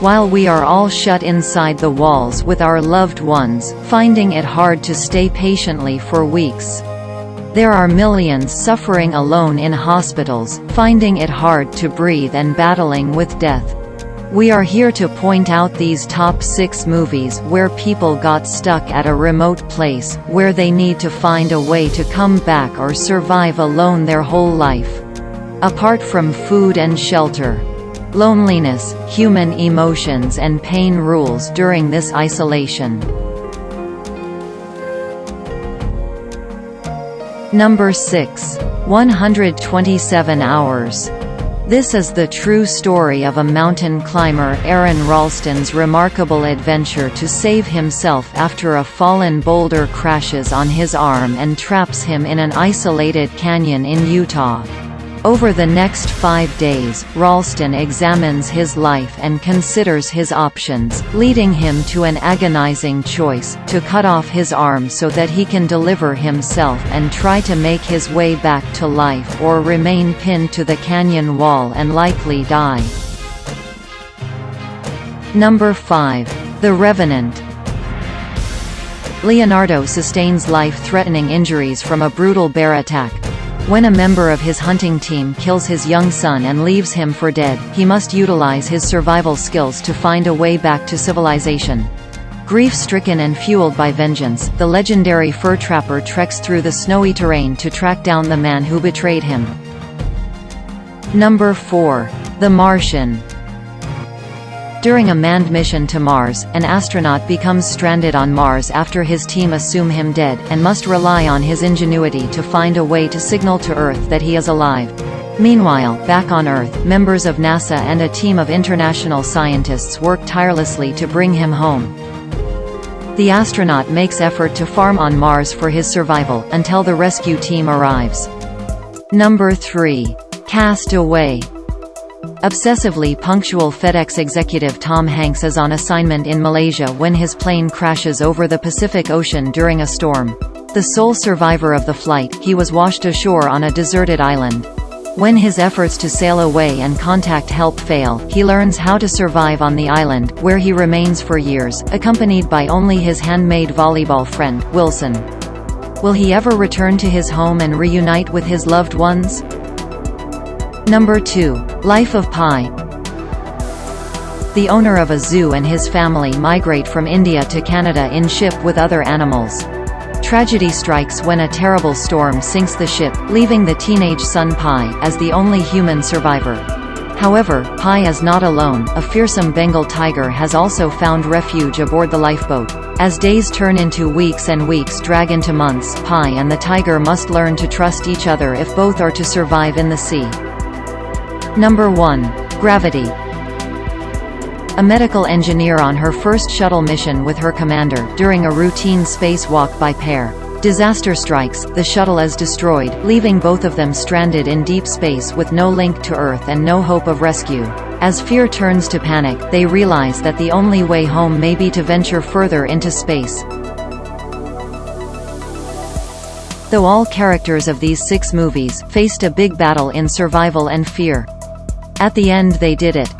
while we are all shut inside the walls with our loved ones, finding it hard to stay patiently for weeks. There are millions suffering alone in hospitals, finding it hard to breathe and battling with death. We are here to point out these top 6 movies where people got stuck at a remote place, where they need to find a way to come back or survive alone their whole life. Apart from food and shelter, loneliness, human emotions and pain rules during this isolation. Number 6. 127 Hours. This is the true story of a mountain climber Aron Ralston's remarkable adventure to save himself after a fallen boulder crashes on his arm and traps him in an isolated canyon in Utah. Over the next 5 days, Ralston examines his life and considers his options, leading him to an agonizing choice: to cut off his arm so that he can deliver himself and try to make his way back to life, or remain pinned to the canyon wall and likely die. Number 5. The Revenant. Leonardo sustains life-threatening injuries from a brutal bear attack. When a member of his hunting team kills his young son and leaves him for dead, he must utilize his survival skills to find a way back to civilization. Grief-stricken and fueled by vengeance, the legendary fur trapper treks through the snowy terrain to track down the man who betrayed him. Number 4. The Martian. During a manned mission to Mars, an astronaut becomes stranded on Mars after his team assume him dead, and must rely on his ingenuity to find a way to signal to Earth that he is alive. Meanwhile, back on Earth, members of NASA and a team of international scientists work tirelessly to bring him home. The astronaut makes effort to farm on Mars for his survival, until the rescue team arrives. Number 3. Cast Away. Obsessively punctual FedEx executive Tom Hanks is on assignment in Malaysia when his plane crashes over the Pacific Ocean during a storm. The sole survivor of the flight, he was washed ashore on a deserted island. When his efforts to sail away and contact help fail, he learns how to survive on the island, where he remains for years, accompanied by only his handmade volleyball friend, Wilson. Will he ever return to his home and reunite with his loved ones? Number 2. Life of Pi. The owner of a zoo and his family migrate from India to Canada in ship with other animals. Tragedy strikes when a terrible storm sinks the ship, leaving the teenage son Pi as the only human survivor. However, Pi is not alone. A fearsome Bengal tiger has also found refuge aboard the lifeboat. As days turn into weeks and weeks drag into months, Pi and the tiger must learn to trust each other if both are to survive in the sea. Number 1. Gravity. A medical engineer on her first shuttle mission with her commander, during a routine spacewalk by pair. Disaster strikes, the shuttle is destroyed, leaving both of them stranded in deep space with no link to Earth and no hope of rescue. As fear turns to panic, they realize that the only way home may be to venture further into space. Though all characters of these 6 movies faced a big battle in survival and fear, at the end they did it.